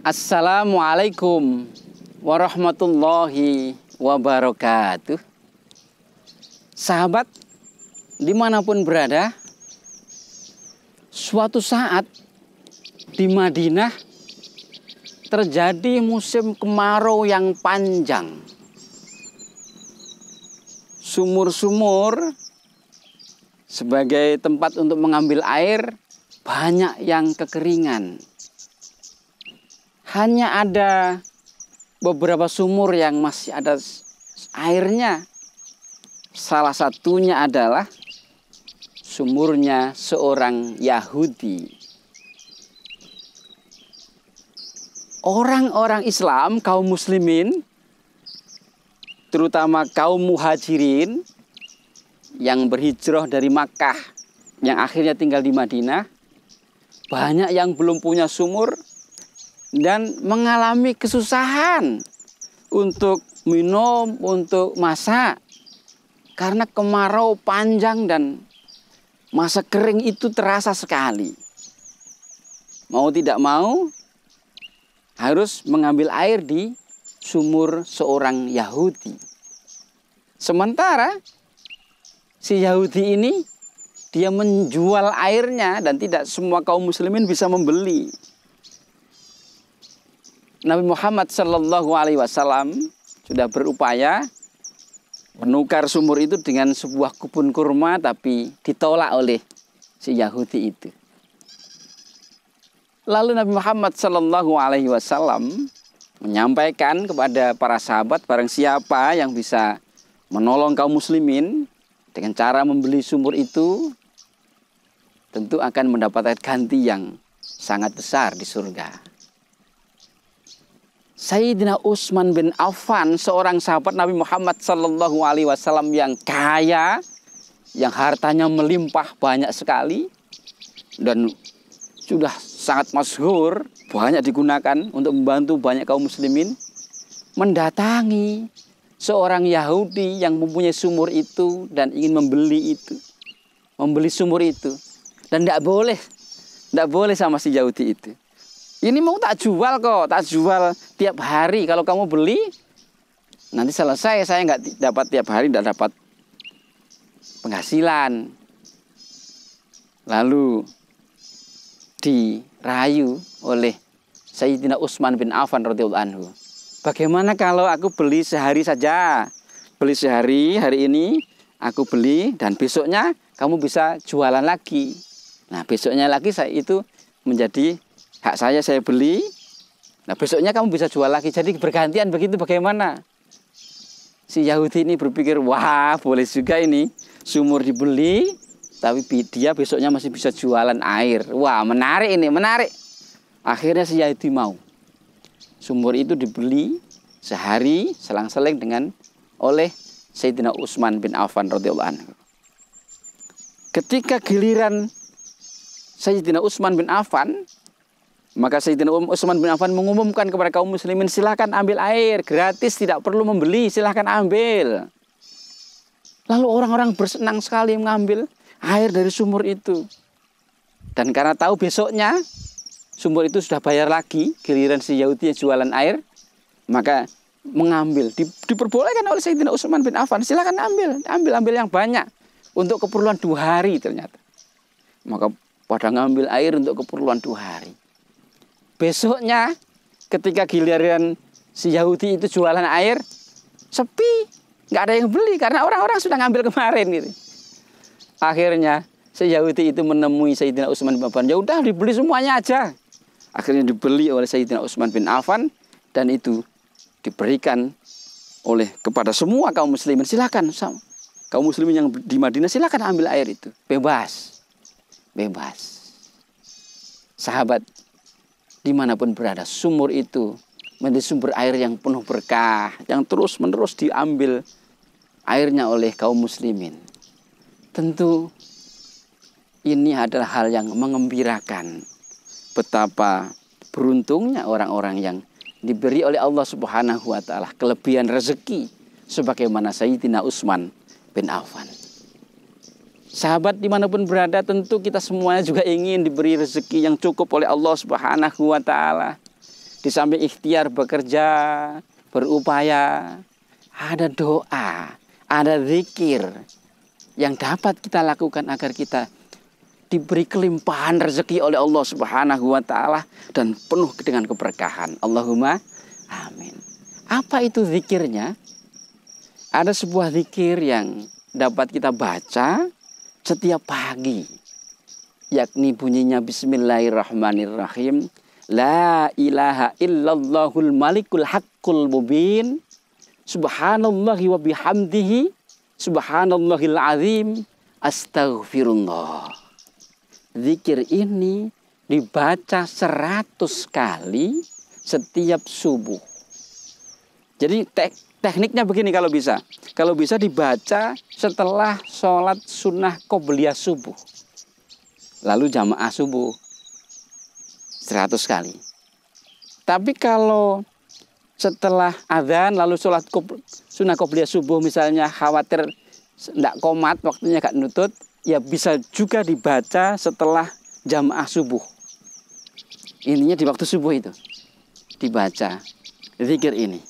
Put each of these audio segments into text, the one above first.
Assalamualaikum warahmatullahi wabarakatuh. Sahabat, dimanapun berada, suatu saat di Madinah terjadi musim kemarau yang panjang. Sumur-sumur sebagai tempat untuk mengambil air banyak yang kekeringan. Hanya ada beberapa sumur yang masih ada airnya. Salah satunya adalah sumurnya seorang Yahudi. Orang-orang Islam, kaum muslimin, terutama kaum muhajirin yang berhijrah dari Makkah, yang akhirnya tinggal di Madinah, banyak yang belum punya sumur dan mengalami kesusahan untuk minum, untuk masak. Karena kemarau panjang dan masa kering itu terasa sekali. Mau tidak mau harus mengambil air di sumur seorang Yahudi. Sementara si Yahudi ini dia menjual airnya dan tidak semua kaum muslimin bisa membeli. Nabi Muhammad Sallallahu Alaihi Wasallam sudah berupaya menukar sumur itu dengan sebuah kebun kurma, tapi ditolak oleh si Yahudi itu. Lalu Nabi Muhammad Sallallahu Alaihi Wasallam menyampaikan kepada para sahabat, barang siapa yang bisa menolong kaum muslimin dengan cara membeli sumur itu, tentu akan mendapatkan ganti yang sangat besar di surga. Sayyidina Utsman bin Affan, seorang sahabat Nabi Muhammad Sallallahu Alaihi Wasallam yang kaya, yang hartanya melimpah banyak sekali dan sudah sangat masyhur, banyak digunakan untuk membantu banyak kaum muslimin, mendatangi seorang Yahudi yang mempunyai sumur itu dan ingin membeli sumur itu, dan tidak boleh sama si Yahudi itu. Ini mau tak jual kok, tak jual tiap hari. Kalau kamu beli, nanti selesai saya nggak dapat tiap hari, tidak dapat penghasilan. Lalu dirayu oleh Sayyidina Utsman bin Affan radhiyallahu anhu. Bagaimana kalau aku beli sehari saja? Beli sehari, hari ini aku beli dan besoknya kamu bisa jualan lagi. Nah, besoknya lagi itu menjadi hak saya beli. Nah, besoknya kamu bisa jual lagi. Jadi bergantian begitu, bagaimana? Si Yahudi ini berpikir, wah boleh juga ini. Sumur dibeli, tapi dia besoknya masih bisa jualan air. Wah menarik ini, menarik. Akhirnya si Yahudi mau. Sumur itu dibeli sehari selang-seling oleh Sayyidina Utsman bin Affan radhiyallahu anhu. Ketika giliran Sayyidina Utsman bin Affan, maka Sayyidina Utsman bin Affan mengumumkan kepada kaum muslimin, silakan ambil air, gratis, tidak perlu membeli, silakan ambil. Lalu orang-orang bersenang sekali mengambil air dari sumur itu. Dan karena tahu besoknya sumur itu sudah bayar lagi, giliran si Yahudi yang jualan air, maka mengambil. Diperbolehkan oleh Sayyidina Utsman bin Affan, silakan ambil yang banyak untuk keperluan 2 hari ternyata. Maka pada ngambil air untuk keperluan 2 hari. Besoknya ketika giliran si Yahudi itu jualan air, sepi, nggak ada yang beli karena orang-orang sudah ngambil kemarin gitu. Akhirnya si Yahudi itu menemui Sayyidina Utsman bin Affan, ya udah dibeli semuanya aja. Akhirnya dibeli oleh Sayyidina Utsman bin Affan dan itu diberikan kepada semua kaum muslimin. Silakan kaum muslimin yang di Madinah, silakan ambil air itu, bebas. Sahabat, dimanapun berada, sumur itu menjadi sumber air yang penuh berkah, yang terus-menerus diambil airnya oleh kaum muslimin. Tentu ini adalah hal yang mengembirakan. Betapa beruntungnya orang-orang yang diberi oleh Allah Subhanahu wa taala kelebihan rezeki sebagaimana Sayyidina Utsman bin Affan. Sahabat dimanapun berada, tentu kita semuanya juga ingin diberi rezeki yang cukup oleh Allah Subhanahu wa taala. di samping ikhtiar bekerja, berupaya, ada doa, ada zikir yang dapat kita lakukan agar kita diberi kelimpahan rezeki oleh Allah Subhanahu wa taala dan penuh dengan keberkahan. Allahumma amin. Apa itu zikirnya? Ada sebuah zikir yang dapat kita baca setiap pagi, yakni bunyinya Bismillahirrahmanirrahim. La ilaha illallahul malikul haqqul mubin. Subhanallahi wa bihamdihi. Subhanallahil azim. Astaghfirullah. Zikir ini dibaca 100 kali setiap subuh. Jadi tekniknya begini kalau bisa. Kalau bisa dibaca setelah sholat sunnah qobliyah subuh. Lalu jamaah subuh 100 kali. Tapi kalau setelah azan lalu sholat sunnah qobliyah subuh misalnya khawatir tidak qomat waktunya gak nutut, ya bisa juga dibaca setelah jamaah subuh. Ininya di waktu subuh itu dibaca zikir ini.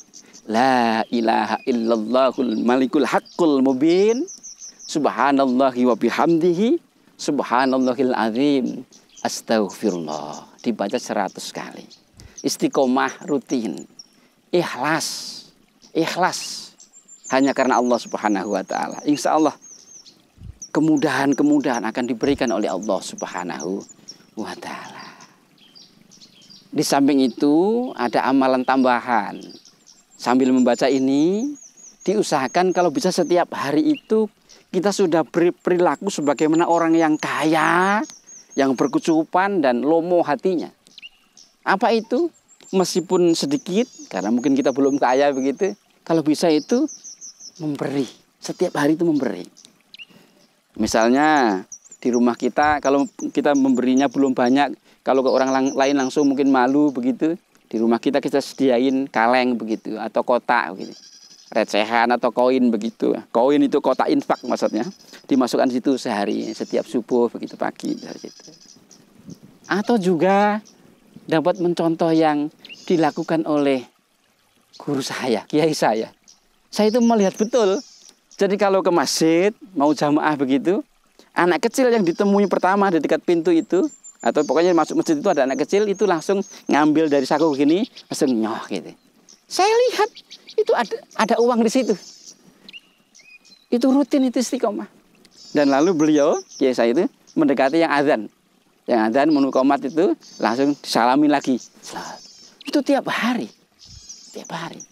La ilaha illallahul malikul haqqul mubin. Subhanallahi wa bihamdihi. Subhanallahil azim. Astaghfirullah. Dibaca 100 kali. Istiqomah rutin. Ikhlas. Ikhlas. Hanya karena Allah Subhanahu wa taala. Insya Allah kemudahan-kemudahan akan diberikan oleh Allah Subhanahu wa taala. Di samping itu ada amalan tambahan. Sambil membaca ini, diusahakan kalau bisa setiap hari itu kita sudah berperilaku sebagaimana orang yang kaya, yang berkecukupan dan lomo hatinya. Apa itu? Meskipun sedikit, karena mungkin kita belum kaya begitu, kalau bisa itu memberi. Setiap hari itu memberi. Misalnya di rumah kita, kalau kita memberinya belum banyak, kalau ke orang lain langsung mungkin malu begitu. Di rumah kita sediain kaleng begitu atau kotak begitu. Recehan atau koin begitu. Koin itu kotak infak maksudnya. Dimasukkan situ sehari setiap subuh begitu pagi dari situ. Atau juga dapat mencontoh yang dilakukan oleh guru saya, kiai saya. Saya itu melihat betul. Jadi kalau ke masjid mau jamaah begitu, anak kecil yang ditemui pertama di dekat pintu itu, atau pokoknya masuk masjid itu ada anak kecil itu langsung ngambil dari saku begini langsung nyoh gitu. Saya lihat itu ada uang di situ. Itu rutin itu istiqomah. Dan lalu beliau, kiai saya itu mendekati yang azan. Yang azan menukomat itu langsung disalami lagi. Itu tiap hari. Tiap hari.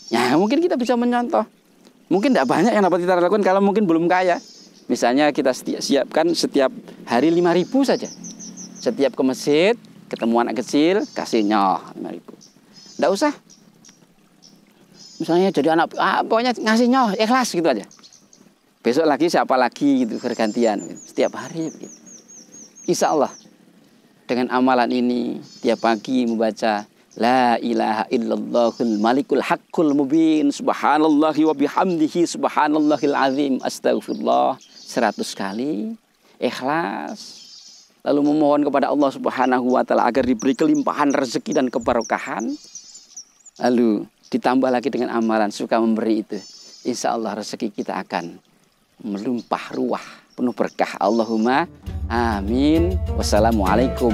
Ya mungkin kita bisa mencontoh. Mungkin tidak banyak yang dapat kita lakukan kalau mungkin belum kaya. Misalnya kita siapkan setiap hari 5.000 saja. Setiap ke masjid, ketemu anak kecil, kasih nyoh 5.000. Tidak usah. Misalnya jadi anak, pokoknya ngasih nyoh, ikhlas gitu aja. Besok lagi siapa lagi gitu, bergantian. Setiap hari begitu. Insya Allah, dengan amalan ini, tiap pagi membaca La ilaha illallahul malikul haqqul mubin. Subhanallahi wa bihamdihi. Subhanallahil azim. Astaghfirullah 100 kali. Ikhlas. Lalu memohon kepada Allah Subhanahu wa taala agar diberi kelimpahan rezeki dan keberkahan. Lalu ditambah lagi dengan amalan suka memberi itu. Insya Allah rezeki kita akan melimpah ruah, penuh berkah. Allahumma amin. Wassalamualaikum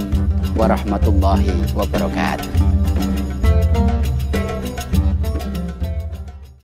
warahmatullahi wabarakatuh.